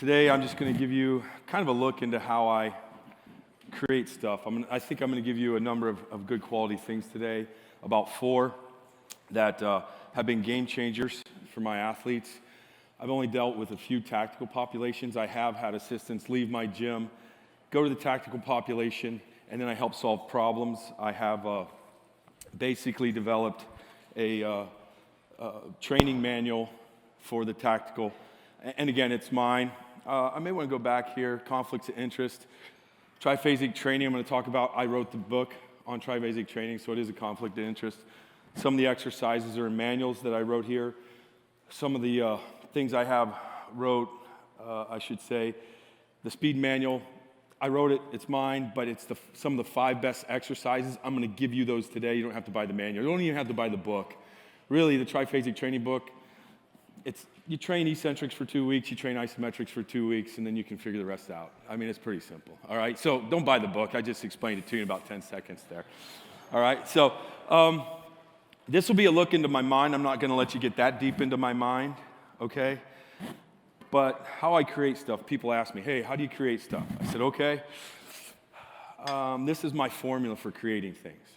Today, I'm just going to give you kind of a look into how I create stuff. I think I'm going to give you a number of good quality things today, about 4 that have been game changers for my athletes. I've only dealt with a few tactical populations. I have had assistants leave my gym, go to the tactical population, and then I help solve problems. I have basically developed a training manual for the tactical. And again, it's mine. I may want to go back here, conflicts of interest. Triphasic training I'm going to talk about. I wrote the book on triphasic training, so it is a conflict of interest. Some of the exercises are in manuals that I wrote here. Some of the things I have wrote, I should say, the speed manual, I wrote it, it's mine, but it's some of the 5 best exercises. I'm going to give you those today. You don't have to buy the manual. You don't even have to buy the book. Really, the triphasic training book, you train eccentrics for 2 weeks, you train isometrics for 2 weeks, and then you can figure the rest out. I mean, it's pretty simple, all right? So don't buy the book. I just explained it to you in about 10 seconds there, all right? So this will be a look into my mind. I'm not going to let you get that deep into my mind, okay? But how I create stuff, people ask me, hey, how do you create stuff? I said, okay, this is my formula for creating things.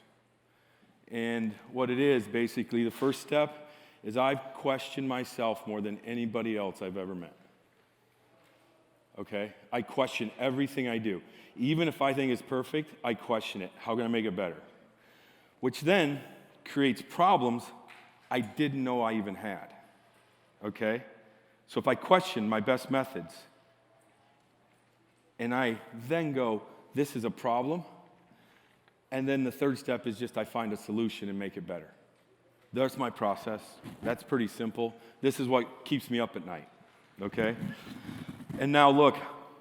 And what it is, basically, the first step is I've questioned myself more than anybody else I've ever met. Okay? I question everything I do. Even if I think it's perfect, I question it. How can I make it better? Which then creates problems I didn't know I even had. Okay? So if I question my best methods, and I then go, this is a problem, and then the third step is just I find a solution and make it better. That's my process. That's pretty simple. This is what keeps me up at night, okay? And now look,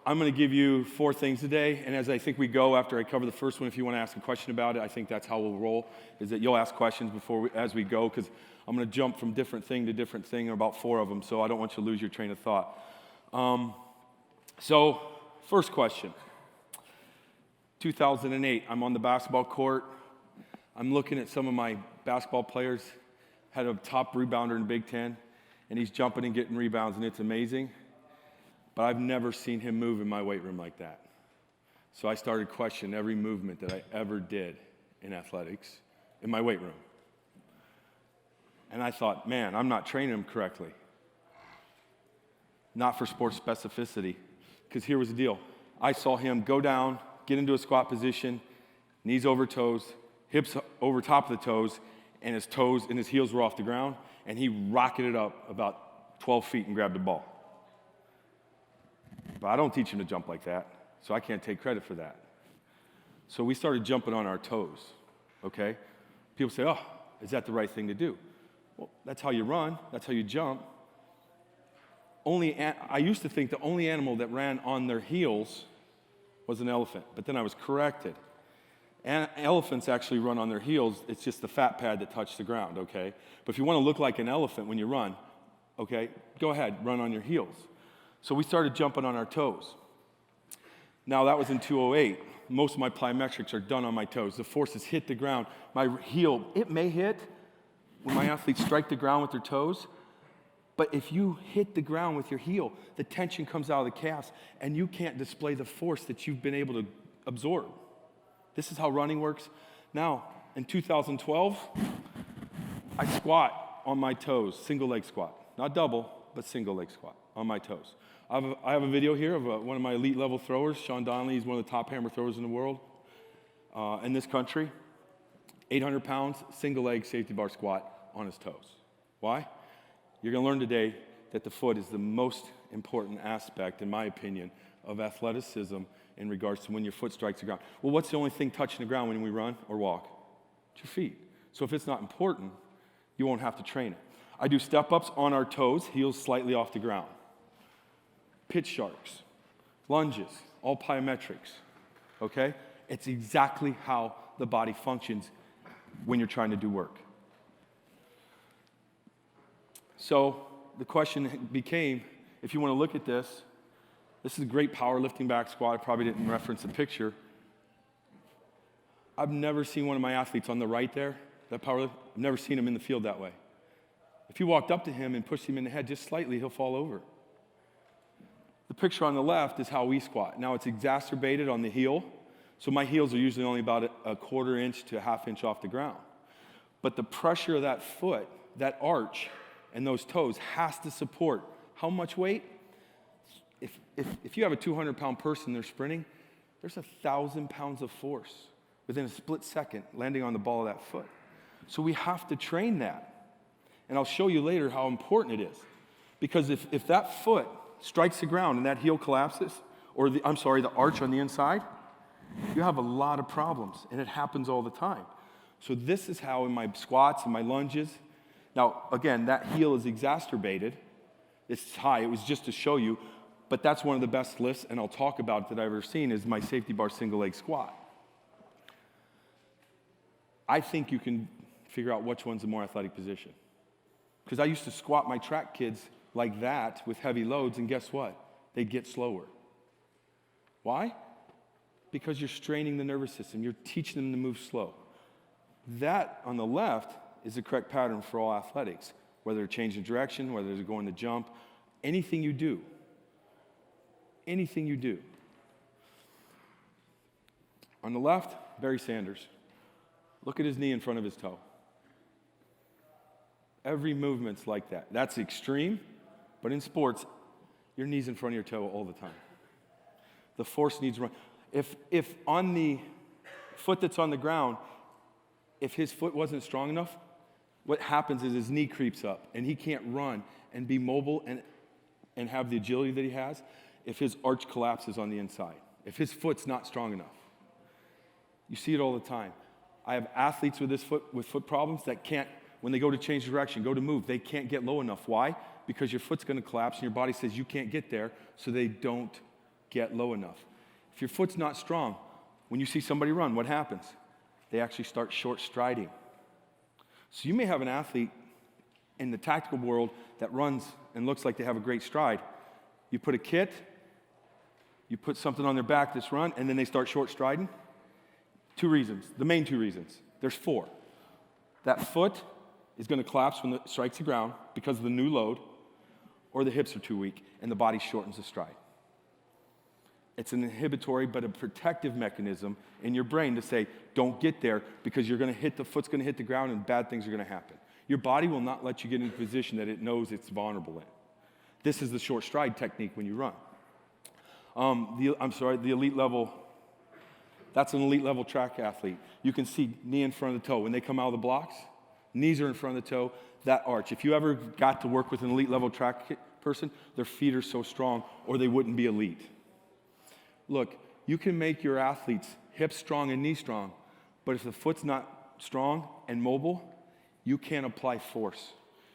I'm going to give you 4 things today, and as I think we go, after I cover the first one, if you want to ask a question about it, I think that's how we'll roll, is that you'll ask questions as we go, because I'm going to jump from different thing to different thing, about 4 of them, so I don't want you to lose your train of thought. So, first question. 2008, I'm on the basketball court. I'm looking at some of my basketball players, had a top rebounder in Big Ten, and he's jumping and getting rebounds, and it's amazing. But I've never seen him move in my weight room like that. So I started questioning every movement that I ever did in athletics in my weight room. And I thought, man, I'm not training him correctly. Not for sports specificity. Because here was the deal. I saw him go down, get into a squat position, knees over toes, hips over top of the toes, and his toes and his heels were off the ground, and he rocketed up about 12 feet and grabbed the ball. But I don't teach him to jump like that, so I can't take credit for that. So we started jumping on our toes, okay? People say, oh, is that the right thing to do? Well, that's how you run. That's how you jump. I used to think the only animal that ran on their heels was an elephant, but then I was corrected. And elephants actually run on their heels. It's just the fat pad that touched the ground, okay? But if you want to look like an elephant when you run, okay, go ahead, run on your heels. So we started jumping on our toes. Now, that was in 2008. Most of my plyometrics are done on my toes. The forces hit the ground. My heel, it may hit when my athletes strike the ground with their toes, but if you hit the ground with your heel, the tension comes out of the calves, and you can't display the force that you've been able to absorb. This is how running works. Now, in 2012, I squat on my toes, single leg squat. Not double, but single leg squat on my toes. I have a video here of one of my elite level throwers, Sean Donnelly. He's one of the top hammer throwers in the world, in this country. 800 pounds, single leg safety bar squat on his toes. Why? You're going to learn today that the foot is the most important aspect, in my opinion, of athleticism in regards to when your foot strikes the ground. Well, what's the only thing touching the ground when we run or walk? It's your feet. So if it's not important, you won't have to train it. I do step-ups on our toes, heels slightly off the ground. Pitch sharks, lunges, all plyometrics, okay? It's exactly how the body functions when you're trying to do work. So the question became, if you want to look at this is a great powerlifting back squat. I probably didn't reference the picture. I've never seen one of my athletes on the right there, that powerlift, I've never seen him in the field that way. If you walked up to him and pushed him in the head just slightly, he'll fall over. The picture on the left is how we squat. Now it's exacerbated on the heel. So my heels are usually only about a quarter inch to a half inch off the ground. But the pressure of that foot, that arch, and those toes has to support how much weight? If you have a 200-pound person they're sprinting, there's 1,000 pounds of force within a split second landing on the ball of that foot. So we have to train that. And I'll show you later how important it is. Because if that foot strikes the ground and that heel collapses, or the arch on the inside, you have a lot of problems, and it happens all the time. So this is how in my squats and my lunges, now again, that heel is exacerbated. It's high, it was just to show you, but that's one of the best lifts, and I'll talk about it that I've ever seen, is my safety bar single leg squat. I think you can figure out which one's the more athletic position. Because I used to squat my track kids like that with heavy loads, and guess what? They'd get slower. Why? Because you're straining the nervous system. You're teaching them to move slow. That, on the left, is the correct pattern for all athletics, whether they're changing direction, whether they're going to jump, anything you do. Anything you do. On the left, Barry Sanders. Look at his knee in front of his toe. Every movement's like that. That's extreme, but in sports, your knee's in front of your toe all the time. The force needs to run. If on the foot that's on the ground, if his foot wasn't strong enough, what happens is his knee creeps up, and he can't run and be mobile and have the agility that he has if his arch collapses on the inside, if his foot's not strong enough. You see it all the time. I have athletes with foot problems that can't, when they go to change direction, go to move, they can't get low enough. Why? Because your foot's going to collapse and your body says you can't get there, so they don't get low enough. If your foot's not strong, when you see somebody run, what happens? They actually start short striding. So you may have an athlete in the tactical world that runs and looks like they have a great stride. You put a kit, you put something on their back that's run, and then they start short striding. 2 reasons, the main 2 reasons. There's 4. That foot is going to collapse when it strikes the ground because of the new load, or the hips are too weak, and the body shortens the stride. It's an inhibitory but a protective mechanism in your brain to say, don't get there because the foot's going to hit the ground and bad things are going to happen. Your body will not let you get in a position that it knows it's vulnerable in. This is the short stride technique when you run. The elite level, that's an elite level track athlete. You can see knee in front of the toe. When they come out of the blocks, knees are in front of the toe, that arch. If you ever got to work with an elite level track person, their feet are so strong or they wouldn't be elite. Look, you can make your athletes hips strong and knee strong, but if the foot's not strong and mobile, you can't apply force.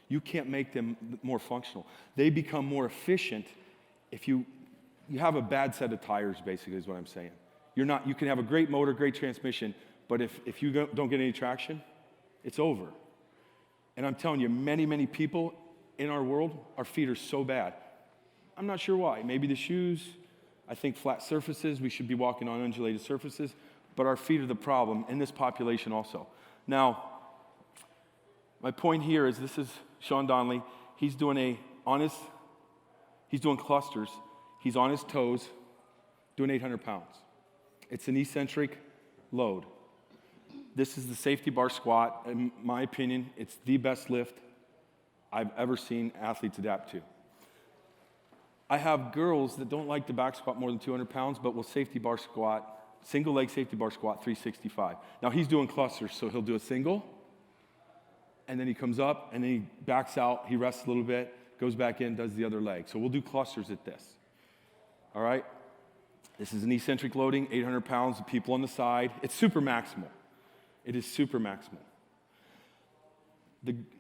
You can't make them more functional. They become more efficient if you have a bad set of tires, basically, is what I'm saying. You can have a great motor, great transmission, but if you don't get any traction, it's over. And I'm telling you, many, many people in our world, our feet are so bad. I'm not sure why. Maybe the shoes. I think flat surfaces, we should be walking on undulated surfaces, but our feet are the problem in this population also. Now, my point here is this is Sean Donnelly. He's doing clusters. He's on his toes, doing 800 pounds. It's an eccentric load. This is the safety bar squat. In my opinion, it's the best lift I've ever seen athletes adapt to. I have girls that don't like to back squat more than 200 pounds, but will safety bar squat, single leg safety bar squat, 365. Now he's doing clusters, so he'll do a single, and then he comes up, and then he backs out, he rests a little bit, goes back in, does the other leg. So we'll do clusters at this. All right? This is an eccentric loading, 800 pounds, the people on the side. It's super maximal. It is super maximal.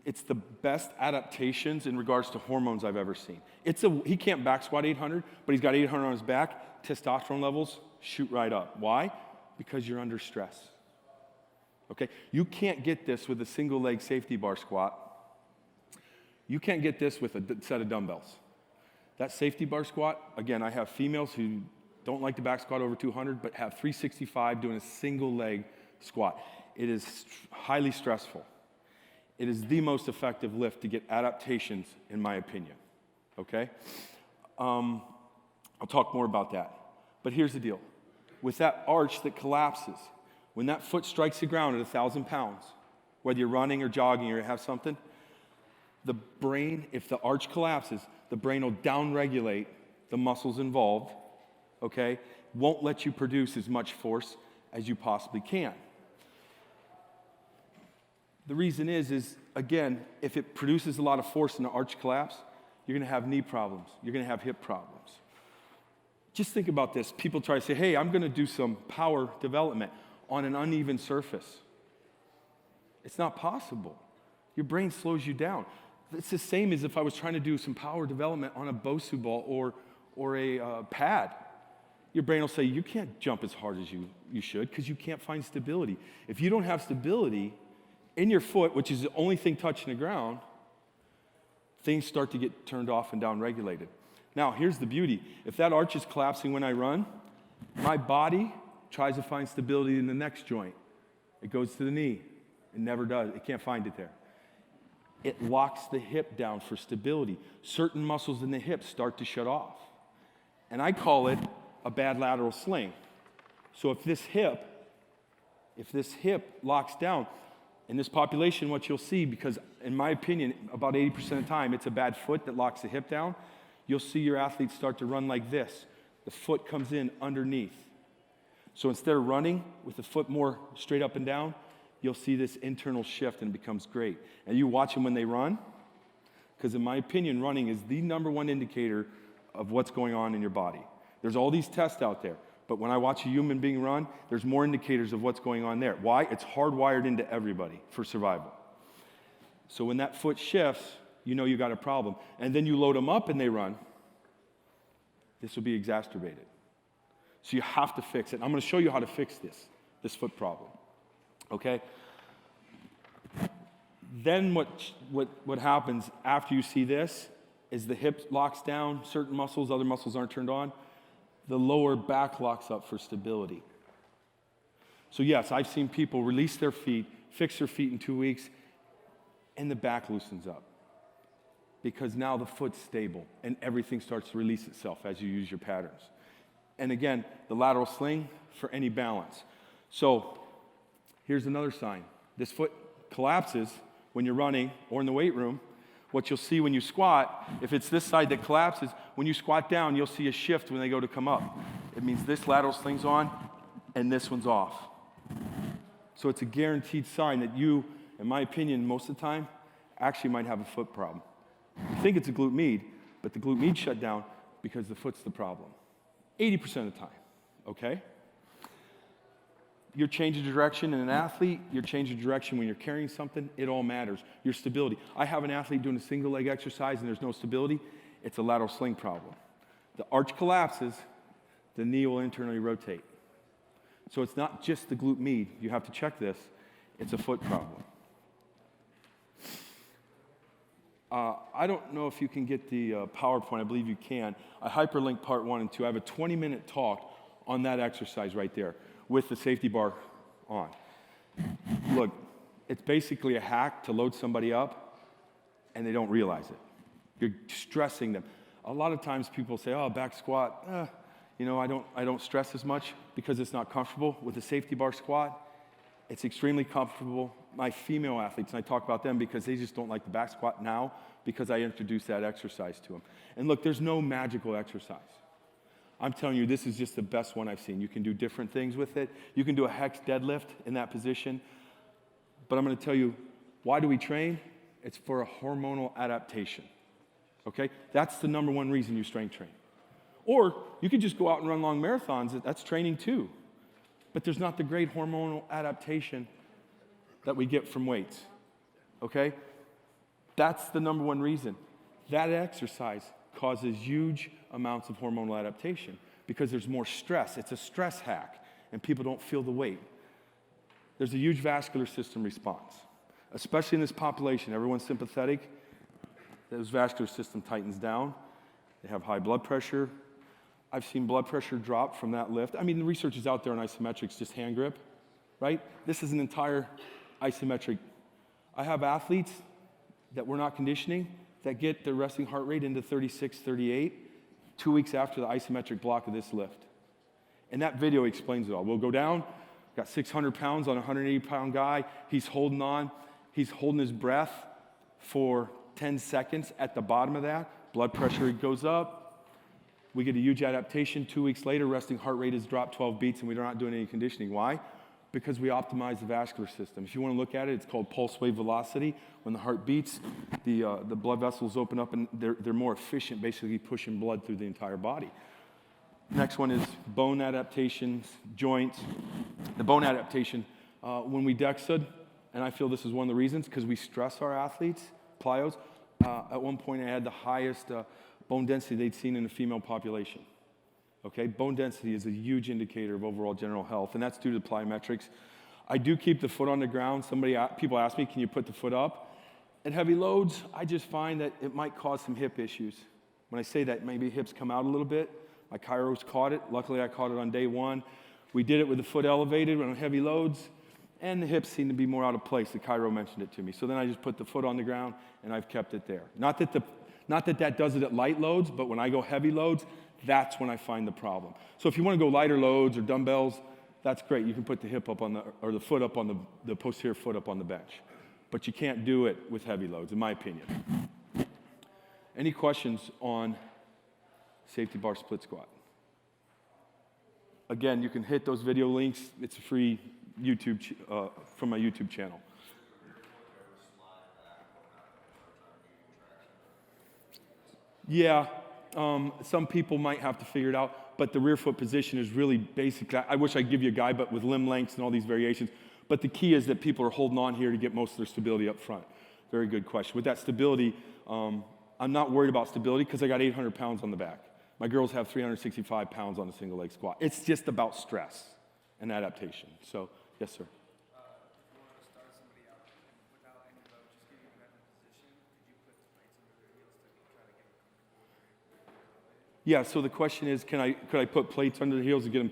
It's the best adaptations in regards to hormones I've ever seen. He can't back squat 800, but he's got 800 on his back. Testosterone levels shoot right up. Why? Because you're under stress. Okay? You can't get this with a single leg safety bar squat. You can't get this with a set of dumbbells. That safety bar squat, again, I have females who don't like to back squat over 200, but have 365 doing a single leg squat. It is highly stressful. It is the most effective lift to get adaptations, in my opinion, okay? I'll talk more about that. But here's the deal. With that arch that collapses, when that foot strikes the ground at 1,000 pounds, whether you're running or jogging or you have something, the brain, if the arch collapses, the brain will downregulate the muscles involved, okay? Won't let you produce as much force as you possibly can. The reason is again, if it produces a lot of force in the arch collapse, you're gonna have knee problems, you're gonna have hip problems. Just think about this. People try to say, hey, I'm gonna do some power development on an uneven surface. It's not possible. Your brain slows you down. It's the same as if I was trying to do some power development on a Bosu ball or a pad. Your brain will say, you can't jump as hard as you should because you can't find stability. If you don't have stability in your foot, which is the only thing touching the ground, things start to get turned off and down-regulated. Now, here's the beauty. If that arch is collapsing when I run, my body tries to find stability in the next joint. It goes to the knee. It never does. It can't find it there. It locks the hip down for stability. Certain muscles in the hip start to shut off. And I call it a bad lateral sling. So if this hip locks down, in this population, what you'll see, because in my opinion, about 80% of the time, it's a bad foot that locks the hip down, you'll see your athletes start to run like this. The foot comes in underneath. So instead of running with the foot more straight up and down, you'll see this internal shift and it becomes great. And you watch them when they run, because in my opinion, running is the number one indicator of what's going on in your body. There's all these tests out there, but when I watch a human being run, there's more indicators of what's going on there. Why? It's hardwired into everybody for survival. So when that foot shifts, you know you got a problem. And then you load them up and they run, this will be exacerbated. So you have to fix it. I'm going to show you how to fix this foot problem. Okay? Then what happens after you see this is the hip locks down, certain muscles, other muscles aren't turned on. The lower back locks up for stability. So yes, I've seen people release their feet, fix their feet in 2 weeks, and the back loosens up. Because now the foot's stable and everything starts to release itself as you use your patterns. And again, the lateral sling for any balance. So here's another sign. This foot collapses when you're running or in the weight room. What you'll see when you squat, if it's this side that collapses, when you squat down, you'll see a shift when they go to come up. It means this lateral sling's on and this one's off. So it's a guaranteed sign that you, in my opinion, most of the time, actually might have a foot problem. You think it's a glute med, but the glute med shut down because the foot's the problem. 80% of the time, okay? You're changing direction in an athlete, you're changing direction when you're carrying something, it all matters. Your stability. I have an athlete doing a single leg exercise and there's no stability, it's a lateral sling problem. The arch collapses, the knee will internally rotate. So it's not just the glute med, you have to check this, it's a foot problem. I don't know if you can get the PowerPoint, I believe you can. I hyperlinked part 1 and 2. I have a 20-minute talk on that exercise right there with the safety bar on. Look, it's basically a hack to load somebody up and they don't realize it. You're stressing them. A lot of times people say, oh, back squat, I don't stress as much because it's not comfortable. With the safety bar squat, it's extremely comfortable. My female athletes, and I talk about them because they just don't like the back squat now because I introduced that exercise to them. And look, there's no magical exercise. I'm telling you, this is just the best one I've seen. You can do different things with it. You can do a hex deadlift in that position. But I'm going to tell you, why do we train? It's for a hormonal adaptation. Okay? That's the number one reason you strength train. Or you could just go out and run long marathons. That's training too. But there's not the great hormonal adaptation that we get from weights. Okay? That's the number one reason. That exercise causes huge amounts of hormonal adaptation because there's more stress. It's a stress hack, and people don't feel the weight. There's a huge vascular system response, especially in this population. Everyone's sympathetic. This vascular system tightens down. They have high blood pressure. I've seen blood pressure drop from that lift. I mean, the research is out there on isometrics, just hand grip, right? This is an entire isometric. I have athletes that we're not conditioning that get their resting heart rate into 36, 38, 2 weeks after the isometric block of this lift. And that video explains it all. We'll go down, got 600 pounds on a 180-pound guy. He's holding on. He's holding his breath for 10 seconds at the bottom of that. Blood pressure goes up. We get a huge adaptation. 2 weeks later, resting heart rate has dropped 12 beats, and we're not doing any conditioning. Why? Because we optimize the vascular system. If you want to look at it, it's called pulse wave velocity. When the heart beats, the blood vessels open up, and they're more efficient, basically pushing blood through the entire body. Next one is bone adaptations, joints. The bone adaptation, when we DEXA'd, and I feel this is one of the reasons, because we stress our athletes, plyos. At one point, I had the highest bone density they'd seen in the female population. Okay, bone density is a huge indicator of overall general health, and that's due to plyometrics. I do keep the foot on the ground. People ask me, can you put the foot up? At heavy loads, I just find that it might cause some hip issues. When I say that, maybe hips come out a little bit. My chiros caught it. Luckily, I caught it on day one. We did it with the foot elevated on heavy loads, and the hips seem to be more out of place. The chiro mentioned it to me. So then I just put the foot on the ground, and I've kept it there. Not that does it at light loads, but when I go heavy loads, that's when I find the problem. So if you want to go lighter loads or dumbbells, that's great. You can put the hip up on the foot up on the posterior foot up on the bench. But you can't do it with heavy loads, in my opinion. Any questions on safety bar split squat? Again, you can hit those video links. It's a free YouTube from my YouTube channel. Yeah, some people might have to figure it out, but the rear foot position is really basic. I wish I could give you a guide, but with limb lengths and all these variations. But the key is that people are holding on here to get most of their stability up front. Very good question. With that stability, I'm not worried about stability because I got 800 pounds on the back. My girls have 365 pounds on a single leg squat. It's just about stress and adaptation. So, yes, sir. Yeah, so the question is, could I put plates under the heels to get them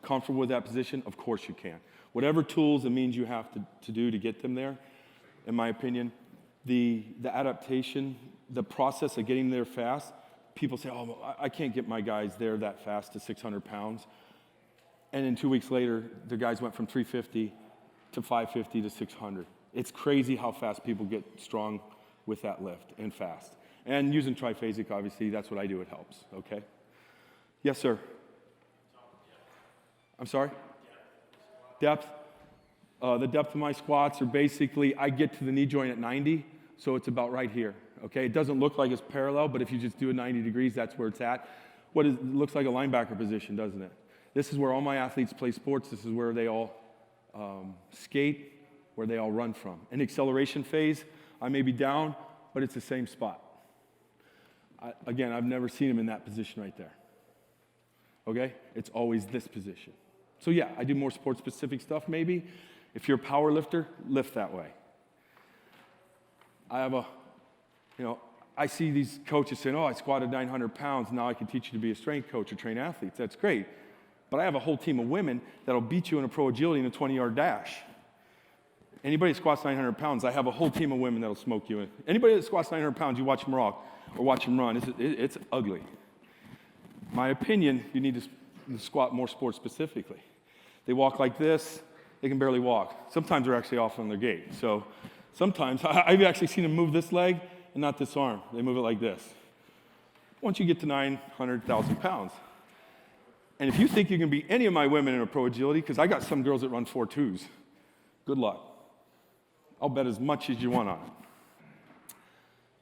comfortable with that position? Of course you can. Whatever tools and means you have to do to get them there, in my opinion, the adaptation, the process of getting there fast, people say, oh, I can't get my guys there that fast to 600 pounds. And then 2 weeks later, the guys went from 350 to 550 to 600. It's crazy how fast people get strong with that lift and fast. And using Triphasic, obviously, that's what I do. It helps, okay? Yes, sir? I'm sorry? Depth? The depth of my squats are basically, I get to the knee joint at 90, so it's about right here, okay? It doesn't look like it's parallel, but if you just do it 90 degrees, that's where it's at. It looks like a linebacker position, doesn't it? This is where all my athletes play sports. This is where they all skate, where they all run from. In acceleration phase, I may be down, but it's the same spot. Again, I've never seen him in that position right there. Okay? It's always this position. So yeah, I do more sport-specific stuff maybe. If you're a power lifter, lift that way. I see these coaches saying, oh, I squatted 900 pounds, now I can teach you to be a strength coach or train athletes. That's great. But I have a whole team of women that'll beat you in a pro agility in a 20-yard dash. Anybody that squats 900 pounds, I have a whole team of women that'll smoke you. Anybody that squats 900 pounds, you watch them rock or watch them run, it's ugly. My opinion, you need to squat more sport specifically. They walk like this, they can barely walk. Sometimes they're actually off on their gait. So sometimes, I've actually seen them move this leg and not this arm. They move it like this. Once you get to 900,000 pounds. And if you think you can beat any of my women in a pro agility, because I got some girls that run 4.2s, good luck. I'll bet as much as you want on it.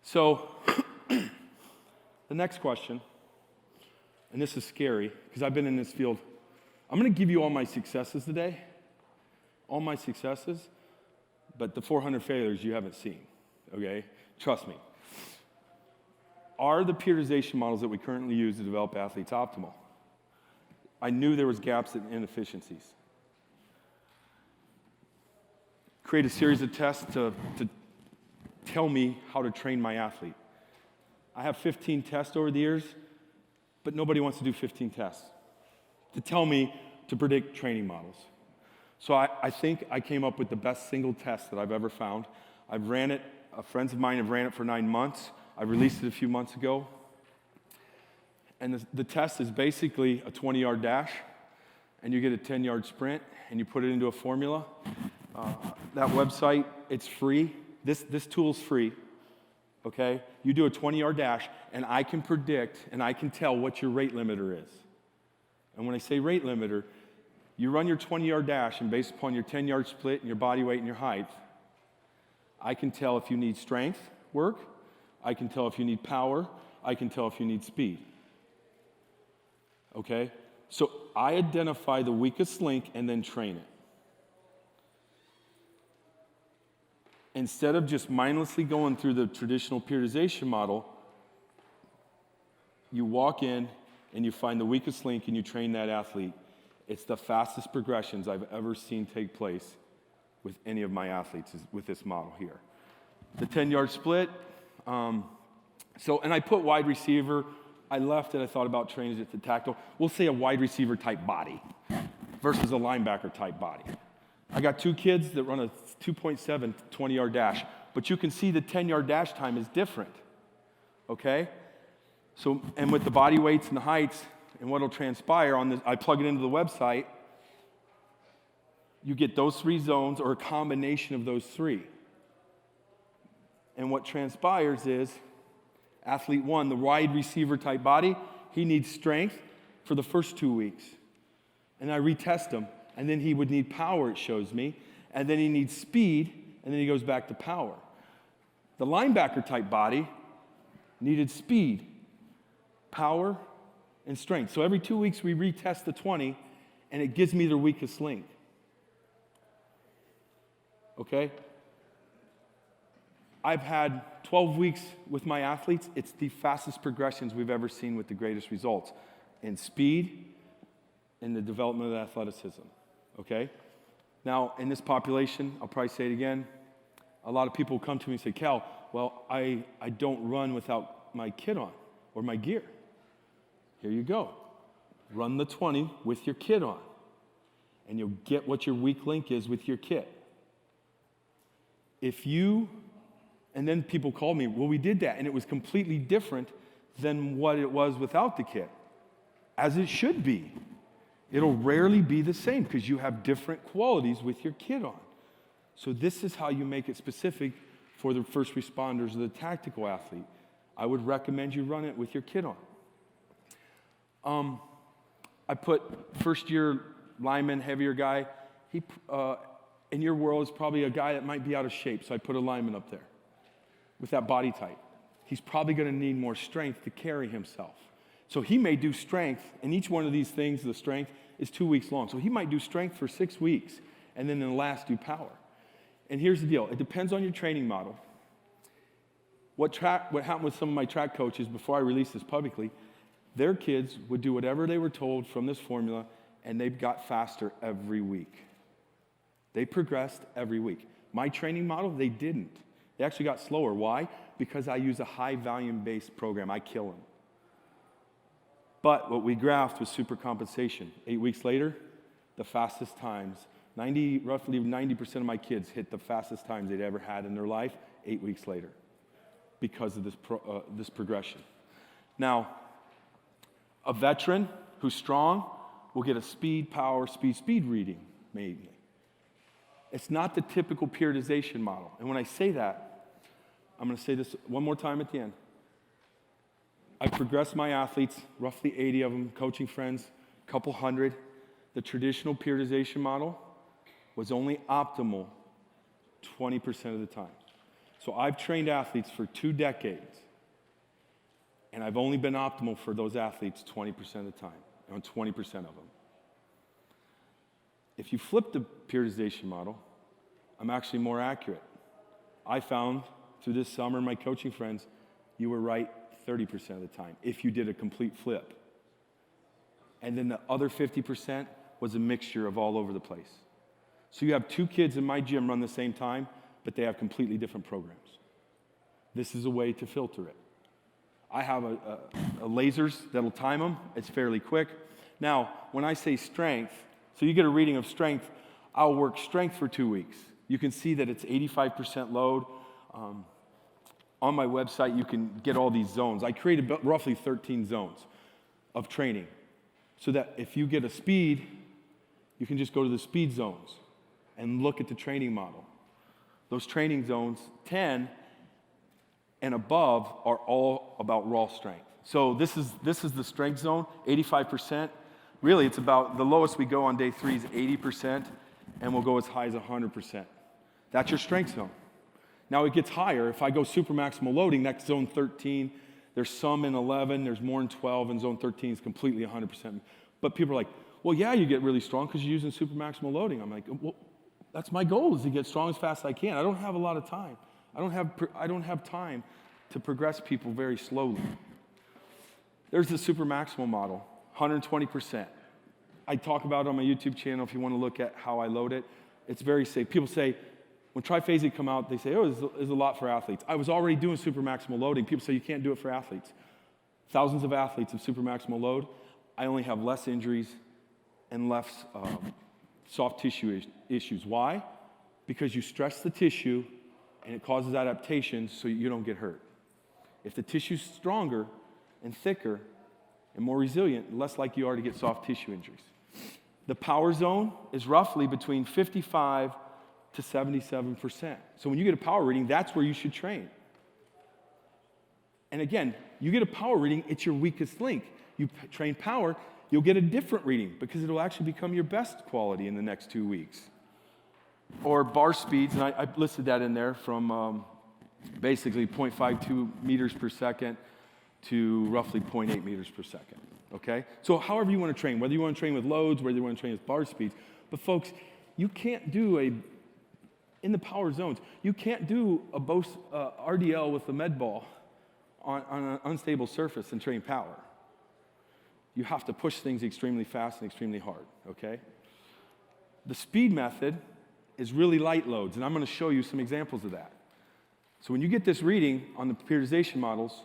So, the next question, and this is scary, because I've been in this field. I'm going to give you all my successes today, all my successes, but the 400 failures you haven't seen, okay? Trust me. Are the periodization models that we currently use to develop athletes optimal? I knew there was gaps and inefficiencies. Create a series of tests to tell me how to train my athlete. I have 15 tests over the years, but nobody wants to do 15 tests to tell me to predict training models. So I think I came up with the best single test that I've ever found. I've ran it, friends of mine have ran it for 9 months. I released it a few months ago. And the test is basically a 20-yard dash, and you get a 10-yard sprint, and you put it into a formula. That website, it's free. This tool's free, okay? You do a 20-yard dash, and I can predict, and I can tell what your rate limiter is. And when I say rate limiter, you run your 20-yard dash, and based upon your 10-yard split and your body weight and your height, I can tell if you need strength work, I can tell if you need power, I can tell if you need speed. Okay? So I identify the weakest link and then train it. Instead of just mindlessly going through the traditional periodization model, you walk in and you find the weakest link and you train that athlete. It's the fastest progressions I've ever seen take place with any of my athletes is with this model here. The 10-yard split, and I put wide receiver. I left it, I thought about training it to tactical. We'll say a wide receiver type body versus a linebacker type body. I got 2 kids that run a 2.7 20-yard dash, but you can see the 10-yard dash time is different, okay? So, and with the body weights and the heights and what'll transpire on this, I plug it into the website, you get those 3 zones or a combination of those 3. And what transpires is athlete 1, the wide receiver type body, he needs strength for the first 2 weeks. And I retest him. And then he would need power, it shows me. And then he needs speed, and then he goes back to power. The linebacker type body needed speed, power, and strength. So every 2 weeks we retest the 20, and it gives me their weakest link. Okay? I've had 12 weeks with my athletes. It's the fastest progressions we've ever seen with the greatest results in speed and the development of athleticism, okay? Now, in this population, I'll probably say it again, a lot of people come to me and say, Cal, well, I don't run without my kit on or my gear. Here you go. Run the 20 with your kit on, and you'll get what your weak link is with your kit. And then people call me, well, we did that, and it was completely different than what it was without the kit, as it should be. It'll rarely be the same because you have different qualities with your kit on. So this is how you make it specific for the first responders or the tactical athlete. I would recommend you run it with your kit on. I put first-year lineman, heavier guy. He, in your world, is probably a guy that might be out of shape, so I put a lineman up there with that body type. He's probably going to need more strength to carry himself. So he may do strength, and each one of these things, the strength, is 2 weeks long. So he might do strength for 6 weeks, and then in the last do power. And here's the deal. It depends on your training model. What happened with some of my track coaches before I released this publicly, their kids would do whatever they were told from this formula, and they got faster every week. They progressed every week. My training model, they didn't. They actually got slower. Why? Because I use a high volume-based program. I kill them. But what we graphed was super compensation. 8 weeks later, the fastest times. Roughly 90% of my kids hit the fastest times they'd ever had in their life 8 weeks later because of this progression. Now, a veteran who's strong will get a speed, power, speed reading, maybe. It's not the typical periodization model. And when I say that, I'm going to say this one more time at the end. I progressed my athletes, roughly 80 of them, coaching friends, a couple hundred. The traditional periodization model was only optimal 20% of the time. So I've trained athletes for 2 decades, and I've only been optimal for those athletes 20% of the time, on 20% of them. If you flip the periodization model, I'm actually more accurate. I found through this summer, my coaching friends, you were right 30% of the time if you did a complete flip. And then the other 50% was a mixture of all over the place. So you have 2 kids in my gym run the same time, but they have completely different programs. This is a way to filter it. I have a lasers that'll time them. It's fairly quick. Now, when I say strength, so you get a reading of strength, I'll work strength for 2 weeks. You can see that it's 85% load. On my website, you can get all these zones. I created roughly 13 zones. of training. So that if you get a speed, you can just go to the speed zones and look at the training model. Those training zones, 10 and above, are all about raw strength. So this is the strength zone, 85%. Really, it's about, the lowest we go on day 3 is 80%, and we'll go as high as 100%. That's your strength zone. Now it gets higher. If I go super maximal loading, that's zone 13. There's some in 11, there's more in 12, and zone 13 is completely 100%. But people are like, well, yeah, you get really strong because you're using super maximal loading. I'm like, well, that's my goal, is to get strong as fast as I can. I don't have a lot of time. I don't have time to progress people very slowly. There's the super maximal model, 120%. I talk about it on my YouTube channel if you want to look at how I load it. It's very safe. People say, when Triphasic come out, they say, oh, this is a lot for athletes. I was already doing super maximal loading. People say you can't do it for athletes. Thousands of athletes of super maximal load. I only have less injuries and less soft tissue issues. Why? Because you stress the tissue and it causes adaptation so you don't get hurt. If the tissue's stronger and thicker and more resilient, less likely you are to get soft tissue injuries. The power zone is roughly between 55 to 77%. So when you get a power reading, that's where you should train. And again, you get a power reading, it's your weakest link. You train power, you'll get a different reading because it'll actually become your best quality in the next 2 weeks. Or bar speeds, and I listed that in there from basically 0.52 meters per second to roughly 0.8 meters per second, okay? So however you want to train, whether you want to train with loads, whether you want to train with bar speeds, but folks, you can't do in the power zones, you can't do a RDL with a med ball on an unstable surface and train power. You have to push things extremely fast and extremely hard, okay? The speed method is really light loads, and I'm going to show you some examples of that. So when you get this reading on the periodization models,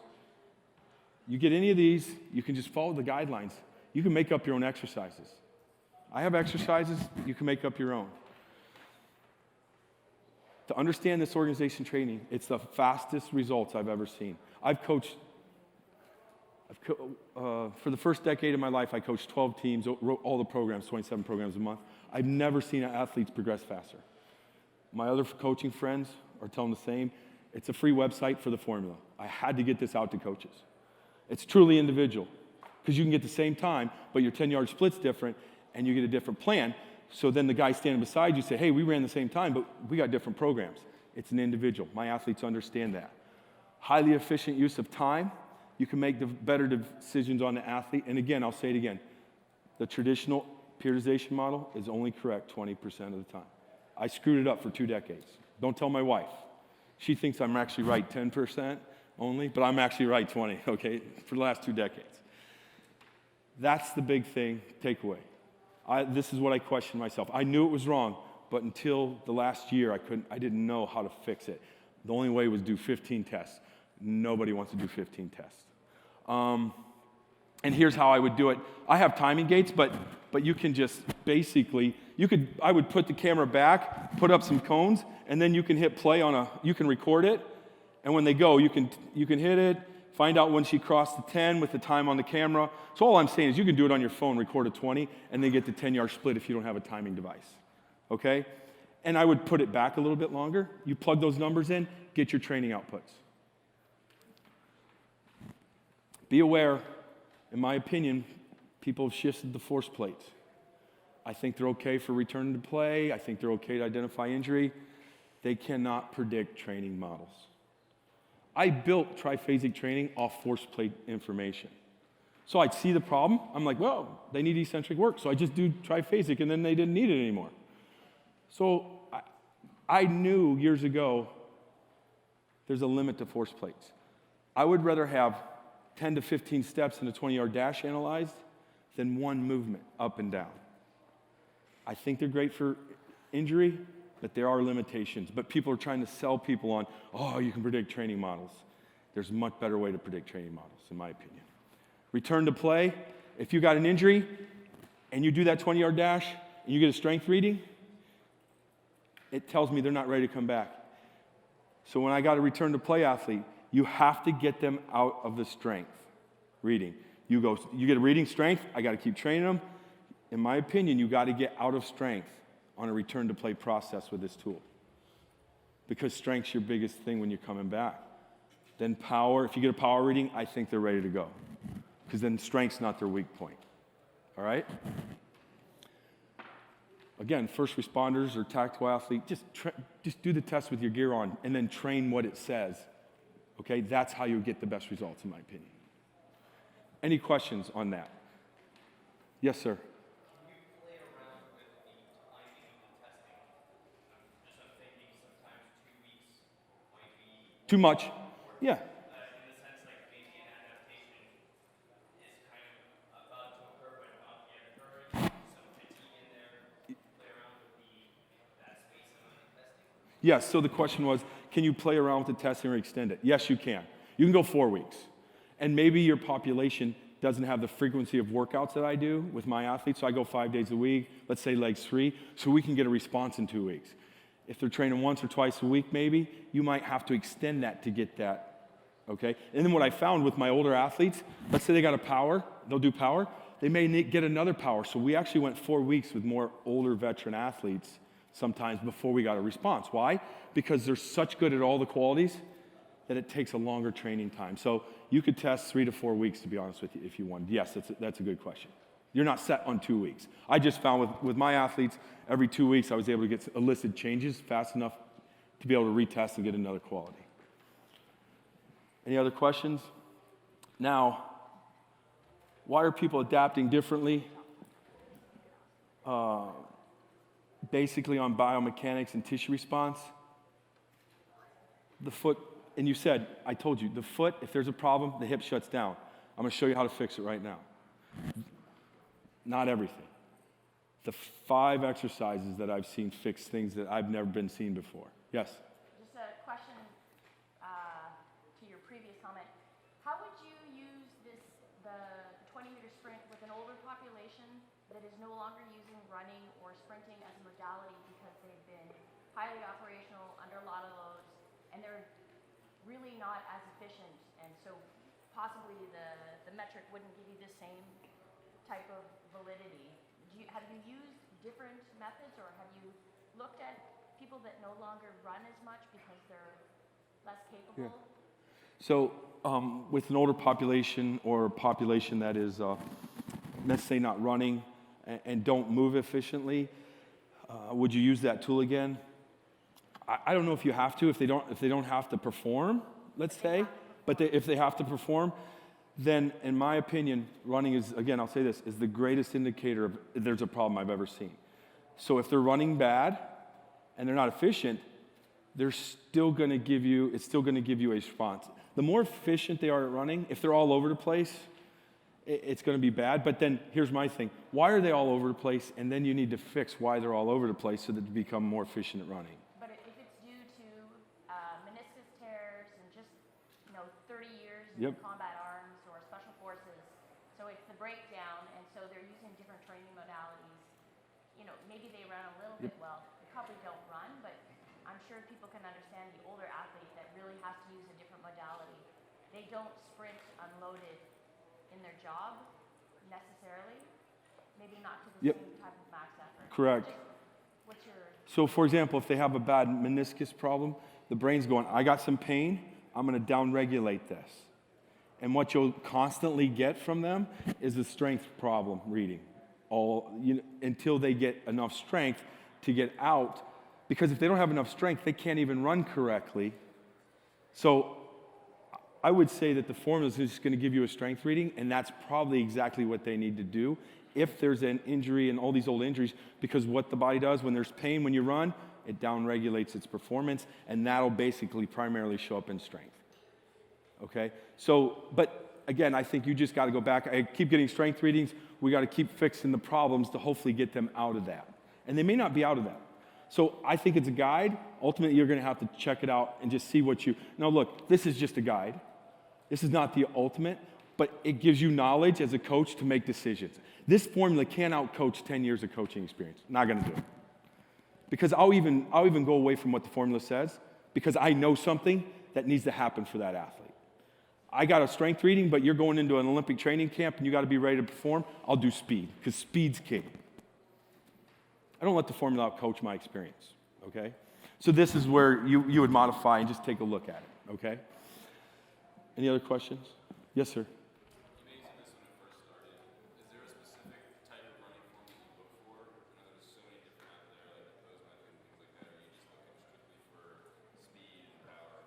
you get any of these, you can just follow the guidelines. You can make up your own exercises. I have exercises, you can make up your own. To understand this organization training, it's the fastest results I've ever seen. For the first decade of my life, I coached 12 teams, wrote all the programs, 27 programs a month. I've never seen athletes progress faster. My other coaching friends are telling the same. It's a free website for the formula. I had to get this out to coaches. It's truly individual because you can get the same time, but your 10-yard split's different and you get a different plan. So then the guy standing beside you say, hey, we ran the same time, but we got different programs. It's an individual. My athletes understand that. Highly efficient use of time. You can make the better decisions on the athlete. And again, I'll say it again. The traditional periodization model is only correct 20% of the time. I screwed it up for 2 decades. Don't tell my wife. She thinks I'm actually right 10% only, but I'm actually right 20, okay, for the last 2 decades. That's the big thing, takeaway. This is what I questioned myself. I knew it was wrong, but until the last year, I didn't know how to fix it. The only way was do 15 tests. Nobody wants to do 15 tests. And here's how I would do it. I have timing gates, but you can just basically, I would put the camera back, put up some cones, and then you can hit play you can record it, and when they go, you can hit it, find out when she crossed the 10 with the time on the camera. So all I'm saying is you can do it on your phone, record a 20, and then get the 10-yard split if you don't have a timing device, okay? And I would put it back a little bit longer. You plug those numbers in, get your training outputs. Be aware, in my opinion, people have shifted the force plates. I think they're okay for return to play. I think they're okay to identify injury. They cannot predict training models. I built triphasic training off force plate information. So I'd see the problem. I'm like, well, they need eccentric work. So I just do triphasic, and then they didn't need it anymore. So I knew years ago there's a limit to force plates. I would rather have 10 to 15 steps in a 20-yard dash analyzed than one movement up and down. I think they're great for injury, but there are limitations. But people are trying to sell people on, oh, you can predict training models. There's a much better way to predict training models, in my opinion. Return to play. If you got an injury and you do that 20-yard dash and you get a strength reading, it tells me they're not ready to come back. So when I got a return to play athlete, you have to get them out of the strength reading. You get a reading strength, I got to keep training them. In my opinion, you got to get out of strength on a return to play process with this tool. Because strength's your biggest thing when you're coming back. Then power, if you get a power reading, I think they're ready to go. Because then strength's not their weak point. All right? Again, first responders or tactical athlete, just do the test with your gear on and then train what it says. Okay? That's how you get the best results, in my opinion. Any questions on that? Yes, sir. Too much? Yeah. In the sense, like maybe an adaptation is kind of about to occur, but about to get occurring, some fatigue in there, play around with that space of testing. Yes, so the question was, can you play around with the testing or extend it? Yes, you can. You can go 4 weeks. And maybe your population doesn't have the frequency of workouts that I do with my athletes, so I go 5 days a week, let's say legs 3, so we can get a response in 2 weeks. If they're training once or twice a week maybe, you might have to extend that to get that, okay? And then what I found with my older athletes, let's say they got a power, they'll do power, they may get another power. So we actually went 4 weeks with more older veteran athletes sometimes before we got a response. Why? Because they're such good at all the qualities that it takes a longer training time. So you could test 3 to 4 weeks, to be honest with you, if you wanted. Yes, that's a good question. You're not set on 2 weeks. I just found with my athletes, every 2 weeks I was able to get elicited changes fast enough to be able to retest and get another quality. Any other questions? Now, why are people adapting differently? Basically on biomechanics and tissue response. The foot, and you said, I told you, the foot, if there's a problem, the hip shuts down. I'm going to show you how to fix it right now. Not everything. The 5 exercises that I've seen fix things that I've never been seen before. Yes? Just a question to your previous comment. How would you use the 20-meter sprint with an older population that is no longer using running or sprinting as a modality because they've been highly operational, under a lot of loads, and they're really not as efficient, and so possibly the metric wouldn't give you the same type of validity? Have you used different methods, or have you looked at people that no longer run as much because they're less capable? Yeah. So with an older population or a population that is, let's say, not running and don't move efficiently, would you use that tool again? I don't know if you have to, if they don't have to perform, let's say, but if they have to perform, then in my opinion, running is, again, I'll say this, is the greatest indicator of if there's a problem I've ever seen. So if they're running bad and they're not efficient, they're still going to give you, it's still going to give you a response. The more efficient they are at running, if they're all over the place, it's going to be bad. But then here's my thing. Why are they all over the place? And then you need to fix why they're all over the place so that they become more efficient at running. But if it's due to meniscus tears and just 30 years in combat arms or special forces, so it's the breakdown, and so they're using different training modalities. Maybe they run a little bit well. They probably don't run, but I'm sure people can understand the older athlete that really has to use a different modality. They don't sprint unloaded in their job necessarily, maybe not to the same type of max effort. Correct. What's your... So for example, if they have a bad meniscus problem, the brain's going, I got some pain, I'm going to downregulate this. And what you'll constantly get from them is a strength problem reading, until they get enough strength to get out. Because if they don't have enough strength, they can't even run correctly. So I would say that the formula is just going to give you a strength reading, and that's probably exactly what they need to do if there's an injury and all these old injuries, because what the body does when there's pain when you run, it downregulates its performance, and that'll basically primarily show up in strength. Okay? So, but again, I think you just got to go back. I keep getting strength readings. We got to keep fixing the problems to hopefully get them out of that. And they may not be out of that. So I think it's a guide. Ultimately, you're going to have to check it out and just see what you... Now look, this is just a guide. This is not the ultimate, but it gives you knowledge as a coach to make decisions. This formula can't out-coach 10 years of coaching experience. Not going to do it. Because I'll even go away from what the formula says, because I know something that needs to happen for that athlete. I got a strength reading, but you're going into an Olympic training camp and you got to be ready to perform, I'll do speed, because speed's king. I don't let the formula coach my experience, okay? So this is where you would modify and just take a look at it, okay? Any other questions? Yes, sir. You mentioned this when it first started. Is there a specific type of running form that you look for? I know there's so many different out there, like those method and things like that. Or are you just looking strictly for speed and power?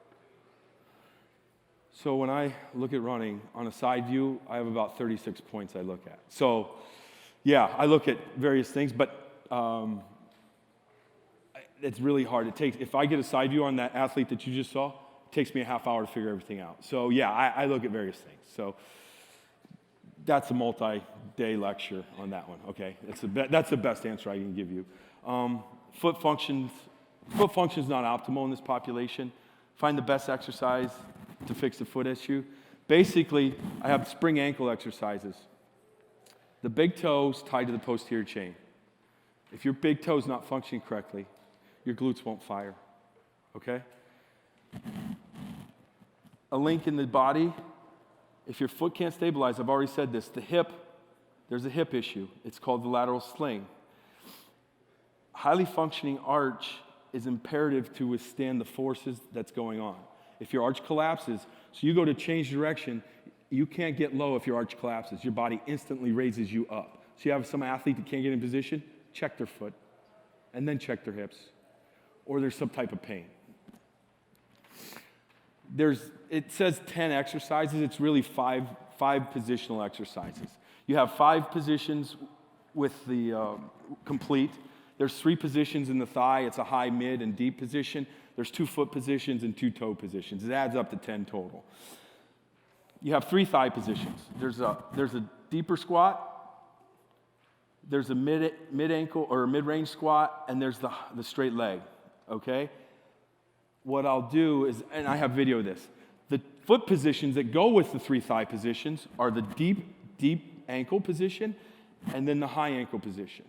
So when I look at running, on a side view, I have about 36 points I look at. So, yeah, I look at various things, but it's really hard. If I get a side view on that athlete that you just saw, it takes me a half hour to figure everything out. So, yeah, I look at various things. So that's a multi-day lecture on that one, okay? That's the best answer I can give you. Foot function's not optimal in this population. Find the best exercise to fix the foot issue. Basically, I have spring ankle exercises. The big toe's tied to the posterior chain. If your big toe's not functioning correctly, your glutes won't fire, okay? A link in the body, if your foot can't stabilize, I've already said this, there's a hip issue. It's called the lateral sling. Highly functioning arch is imperative to withstand the forces that's going on. If your arch collapses, so you go to change direction, you can't get low if your arch collapses. Your body instantly raises you up. So you have some athlete that can't get in position, check their foot, and then check their hips, or there's some type of pain. It says 10 exercises. It's really five positional exercises. You have 5 positions with the complete. There's 3 positions in the thigh. It's a high, mid, and deep position. There's 2 foot positions and 2 toe positions. It adds up to 10 total. You have 3 thigh positions. There's a deeper squat, there's a mid ankle or a mid-range squat, and there's the straight leg, okay? What I'll do is, and I have video of this, the foot positions that go with the 3 thigh positions are the deep ankle position and then the high ankle position.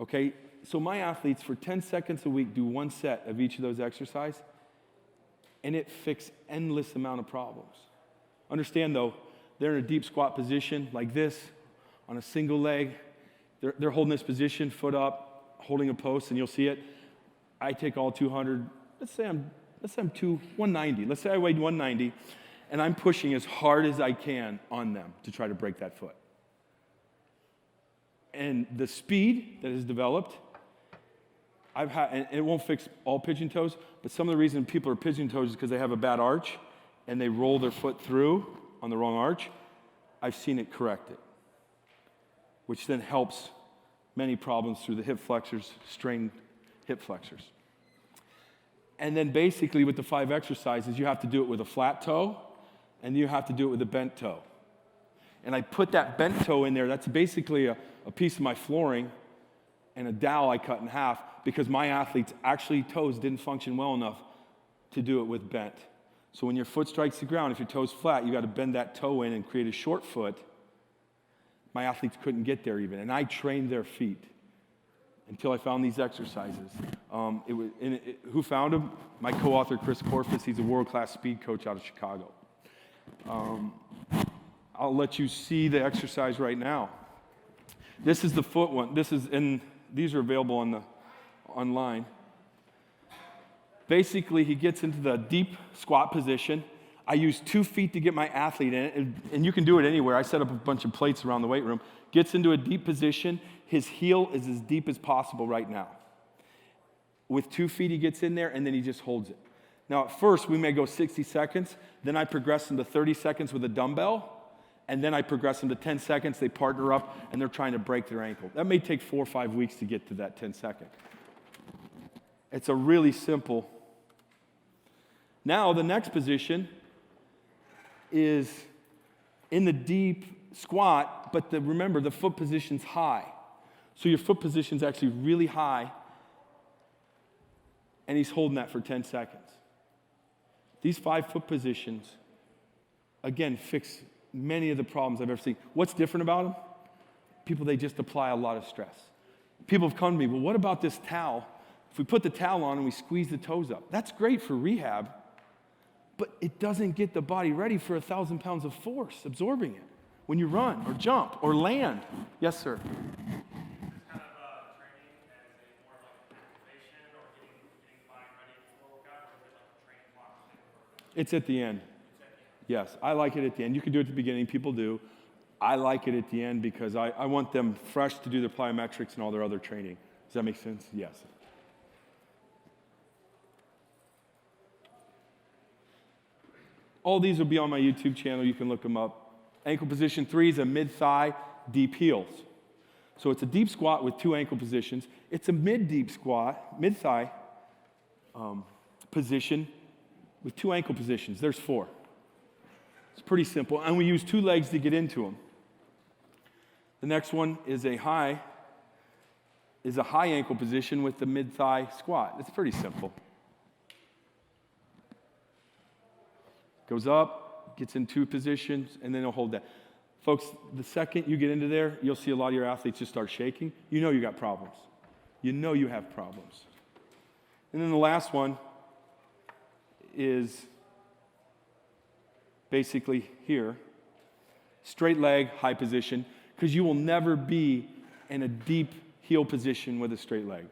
Okay, so my athletes for 10 seconds a week do 1 set of each of those exercises, and it fixes endless amount of problems. Understand though, they're in a deep squat position like this, on a single leg. They're holding this position, foot up, holding a post, and you'll see it. I take all 200, let's say I'm 190. Let's say I weighed 190, and I'm pushing as hard as I can on them to try to break that foot. And the speed that is developed, and it won't fix all pigeon toes, but some of the reason people are pigeon toes is because they have a bad arch and they roll their foot through on the wrong arch. I've seen it correct it, which then helps many problems through the hip flexors, strained hip flexors. And then basically with the 5 exercises, you have to do it with a flat toe and you have to do it with a bent toe. And I put that bent toe in there. That's basically a piece of my flooring and a dowel I cut in half because my athletes' actually toes didn't function well enough to do it with bent. So when your foot strikes the ground, if your toe's flat, you got to bend that toe in and create a short foot. My athletes couldn't get there even, and I trained their feet until I found these exercises. Who found them? My co-author, Chris Corfus. He's a world-class speed coach out of Chicago. I'll let you see the exercise right now. This is the foot one. These are available online. Basically, he gets into the deep squat position. I use 2 feet to get my athlete in it, and you can do it anywhere. I set up a bunch of plates around the weight room. Gets into a deep position. His heel is as deep as possible right now. With 2 feet, he gets in there, and then he just holds it. Now, at first, we may go 60 seconds. Then I progress him to 30 seconds with a dumbbell. And then I progress them to 10 seconds. They partner up, and they're trying to break their ankle. That may take 4 or 5 weeks to get to that 10 second. It's a really simple. Now, the next position is in the deep squat, but remember, the foot position's high. So your foot position's actually really high, and he's holding that for 10 seconds. These 5 foot positions, again, fix many of the problems I've ever seen. What's different about them? People, they just apply a lot of stress. People have come to me, well, what about this towel? If we put the towel on and we squeeze the toes up, that's great for rehab, but it doesn't get the body ready for 1,000 pounds of force absorbing it when you run or jump or land. Yes, sir. Kind of training as a more like activation or getting the body ready before workout, or is it like a training block? It's at the end. Yes, I like it at the end. You can do it at the beginning. People do. I like it at the end because I want them fresh to do their plyometrics and all their other training. Does that make sense? Yes. All these will be on my YouTube channel. You can look them up. Ankle position 3 is a mid-thigh deep heels. So it's a deep squat with 2 ankle positions. It's a mid-deep squat, mid-thigh position with 2 ankle positions. There's 4. It's pretty simple. And we use 2 legs to get into them. The next one is a high ankle position with the mid-thigh squat. It's pretty simple. Goes up, gets in 2 positions, and then it'll hold that. Folks, the second you get into there, you'll see a lot of your athletes just start shaking. You know you got problems. You know you have problems. And then the last one is basically here. Straight leg, high position, because you will never be in a deep heel position with a straight leg.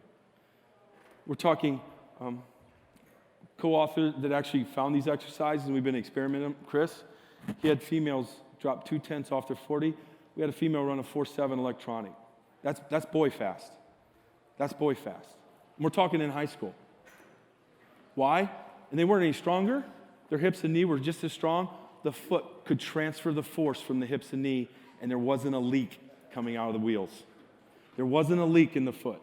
We're talking co-author that actually found these exercises, and we've been experimenting. Chris, he had females drop 2/10 off their 40. We had a female run a 4.7 electronic. That's boy fast. That's boy fast. And we're talking in high school. Why? And they weren't any stronger. Their hips and knee were just as strong. The foot could transfer the force from the hips and knee, and there wasn't a leak coming out of the wheels. There wasn't a leak in the foot.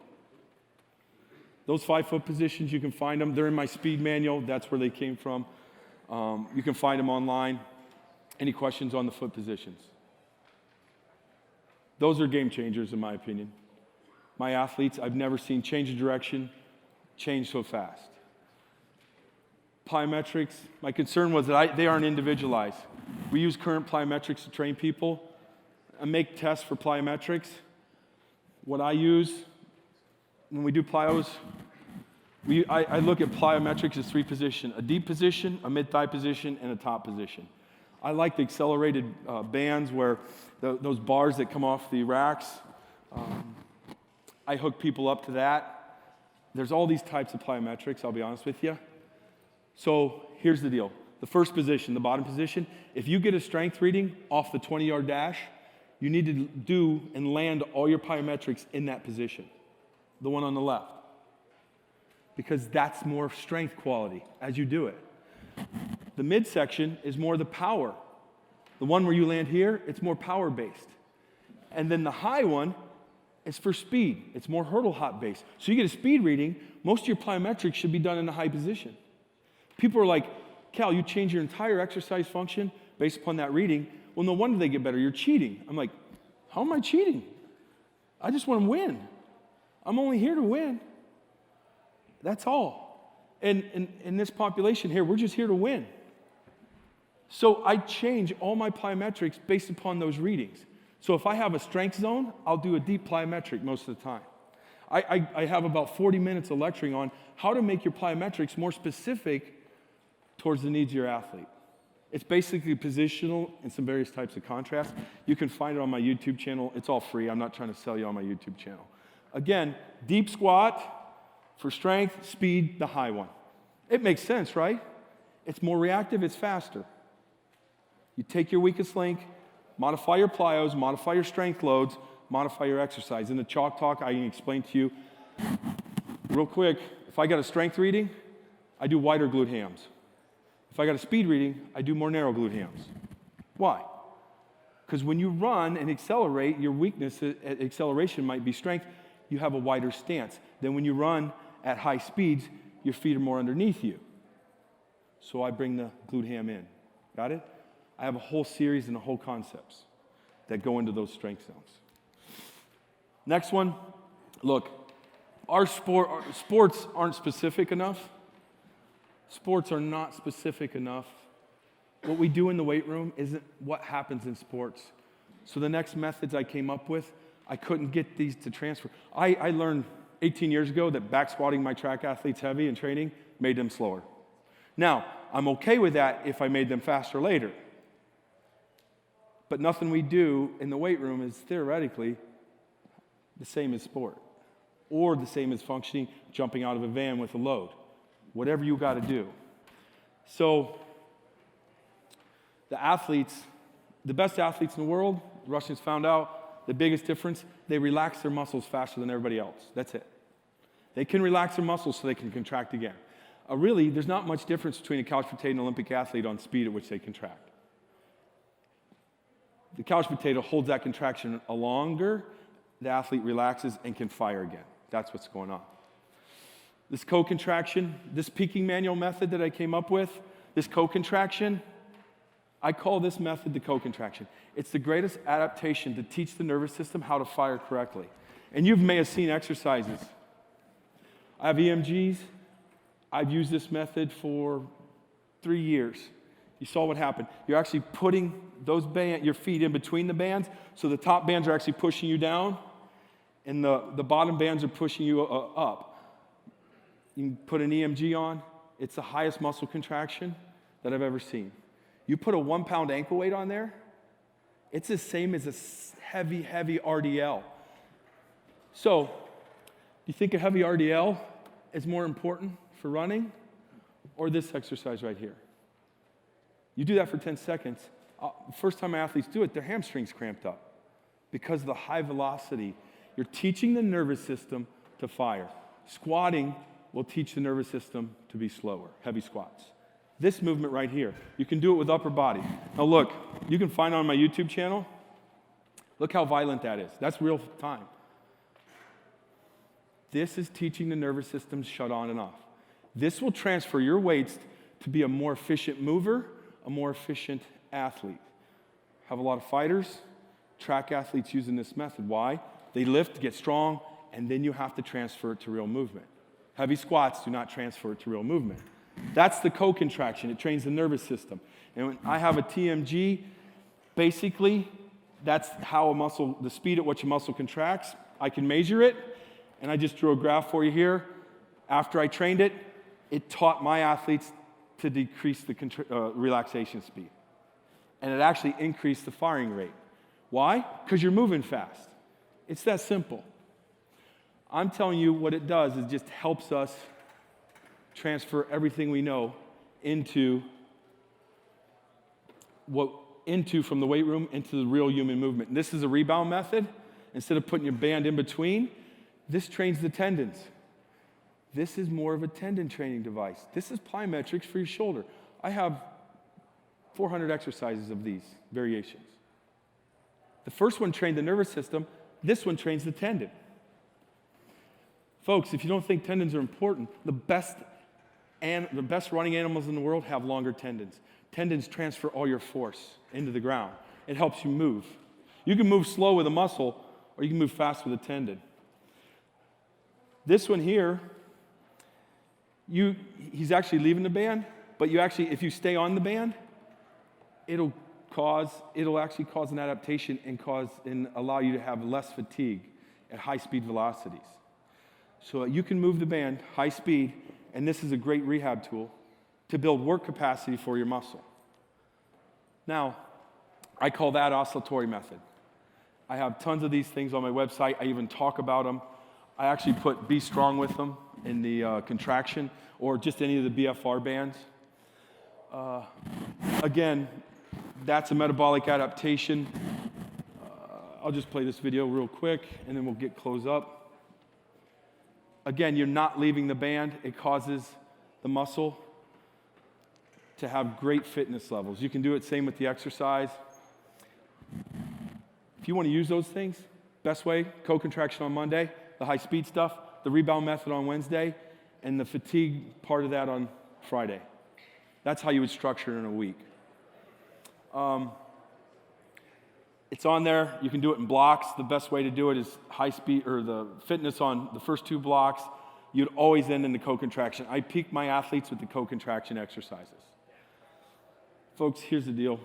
Those 5-foot positions, you can find them. They're in my speed manual. That's where they came from. You can find them online. Any questions on the foot positions? Those are game changers, in my opinion. My athletes, I've never seen change of direction, change so fast. Plyometrics, my concern was that they aren't individualized. We use current plyometrics to train people. I make tests for plyometrics. What I use when we do plyos, I look at plyometrics as 3 positions: a deep position, a mid-thigh position, and a top position. I like the accelerated bands where those bars that come off the racks, I hook people up to that. There's all these types of plyometrics, I'll be honest with you. So here's the deal. The first position, the bottom position, if you get a strength reading off the 20-yard dash, you need to do and land all your plyometrics in that position, the one on the left, because that's more strength quality as you do it. The midsection is more the power. The one where you land here, it's more power-based. And then the high one is for speed. It's more hurdle hop based. So you get a speed reading, most of your plyometrics should be done in a high position. People are like, Cal, you change your entire exercise function based upon that reading. Well, no wonder they get better. You're cheating. I'm like, how am I cheating? I just want to win. I'm only here to win. That's all. And in this population here, we're just here to win. So I change all my plyometrics based upon those readings. So if I have a strength zone, I'll do a deep plyometric most of the time. I have about 40 minutes of lecturing on how to make your plyometrics more specific towards the needs of your athlete. It's basically positional and some various types of contrast. You can find it on my YouTube channel. It's all free. I'm not trying to sell you on my YouTube channel. Again, deep squat for strength, speed, the high one. It makes sense, right? It's more reactive, it's faster. You take your weakest link, modify your plyos, modify your strength loads, modify your exercise. In the chalk talk, I can explain to you real quick. If I got a strength reading, I do wider glute hams. If I got a speed reading, I do more narrow glute hams. Why? Because when you run and accelerate, your weakness at acceleration might be strength. You have a wider stance. Then when you run at high speeds, your feet are more underneath you. So I bring the glute ham in. Got it? I have a whole series and a whole concepts that go into those strength zones. Next one, look, our sports aren't specific enough. Sports are not specific enough. What we do in the weight room isn't what happens in sports. So the next methods I came up with, I couldn't get these to transfer. I learned 18 years ago that back squatting my track athletes heavy in training made them slower. Now, I'm okay with that if I made them faster later. But nothing we do in the weight room is theoretically the same as sport, or the same as functioning, jumping out of a van with a load. Whatever you got to do. So the athletes, the best athletes in the world, the Russians found out the biggest difference, they relax their muscles faster than everybody else. That's it. They can relax their muscles so they can contract again. Really, there's not much difference between a couch potato and an Olympic athlete on speed at which they contract. The couch potato holds that contraction a longer, the athlete relaxes and can fire again. That's what's going on. This co-contraction, this peaking manual method that I came up with, this co-contraction, I call this method the co-contraction. It's the greatest adaptation to teach the nervous system how to fire correctly. And you may have seen exercises. I have EMGs. I've used this method for 3 years. You saw what happened. You're actually putting your feet in between the bands, so the top bands are actually pushing you down, and the bottom bands are pushing you up. You can put an EMG on. It's the highest muscle contraction that I've ever seen. You put a 1 pound ankle weight on there, it's the same as a heavy, heavy RDL. So, do you think a heavy RDL is more important for running, or this exercise right here? You do that for 10 seconds. First time athletes do it, their hamstrings cramped up because of the high velocity. You're teaching the nervous system to fire. Squatting will teach the nervous system to be slower, heavy squats. This movement right here, you can do it with upper body. Now look, you can find on my YouTube channel, look how violent that is. That's real time. This is teaching the nervous system to shut on and off. This will transfer your weights to be a more efficient mover, a more efficient athlete. Have a lot of fighters, track athletes using this method. Why? They lift, get strong, and then you have to transfer it to real movement. Heavy squats do not transfer it to real movement. That's the co-contraction. It trains the nervous system. And when I have a TMG, basically, that's how the speed at which a muscle contracts. I can measure it, and I just drew a graph for you here. After I trained it, it taught my athletes to decrease the relaxation speed. And it actually increased the firing rate. Why? Because you're moving fast. It's that simple. I'm telling you what it does is just helps us transfer everything we know from the weight room into the real human movement. And this is a rebound method. Instead of putting your band in between, this trains the tendons. This is more of a tendon training device. This is plyometrics for your shoulder. I have 400 exercises of these variations. The first one trained the nervous system. This one trains the tendon. Folks, if you don't think tendons are important, the best running animals in the world have longer tendons. Tendons transfer all your force into the ground. It helps you move. You can move slow with a muscle, or you can move fast with a tendon. This one here, he's actually leaving the band, but if you stay on the band, it'll actually cause an adaptation and allow you to have less fatigue at high speed velocities. So you can move the band high speed, and this is a great rehab tool to build work capacity for your muscle. Now, I call that oscillatory method. I have tons of these things on my website. I even talk about them. I actually put Be Strong with them in the contraction, or just any of the BFR bands. Again, that's a metabolic adaptation. I'll just play this video real quick, and then we'll close up. Again, you're not leaving the band. It causes the muscle to have great fitness levels. You can do it same with the exercise. If you want to use those things, best way, co-contraction on Monday, the high-speed stuff, the rebound method on Wednesday, and the fatigue part of that on Friday. That's how you would structure it in a week. It's on there. You can do it in blocks. The best way to do it is high speed, or the fitness on the first 2 blocks. You'd always end in the co-contraction. I peak my athletes with the co-contraction exercises. Folks, here's the deal.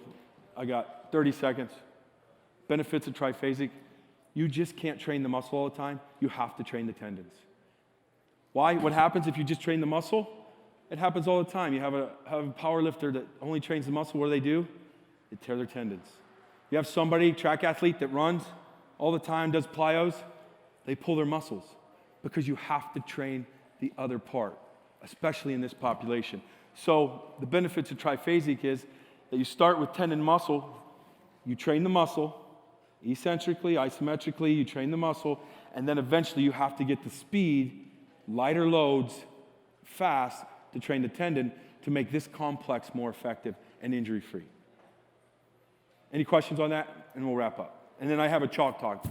I got 30 seconds. Benefits of Triphasic. You just can't train the muscle all the time. You have to train the tendons. Why? What happens if you just train the muscle? It happens all the time. You have a power lifter that only trains the muscle. What do? They tear their tendons. You have somebody, track athlete, that runs all the time, does plyos. They pull their muscles because you have to train the other part, especially in this population. So the benefits of triphasic is that you start with tendon muscle, you train the muscle, eccentrically, isometrically, you train the muscle, and then eventually you have to get the speed, lighter loads, fast, to train the tendon to make this complex more effective and injury-free. Any questions on that? And we'll wrap up. And then I have a chalk talk.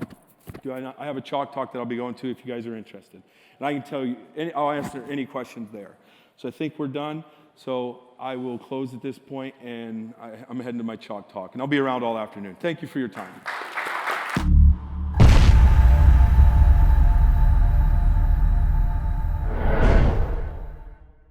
I have a chalk talk that I'll be going to if you guys are interested. And I can tell you, I'll answer any questions there. So I think we're done. So I will close at this point, and I'm heading to my chalk talk. And I'll be around all afternoon. Thank you for your time.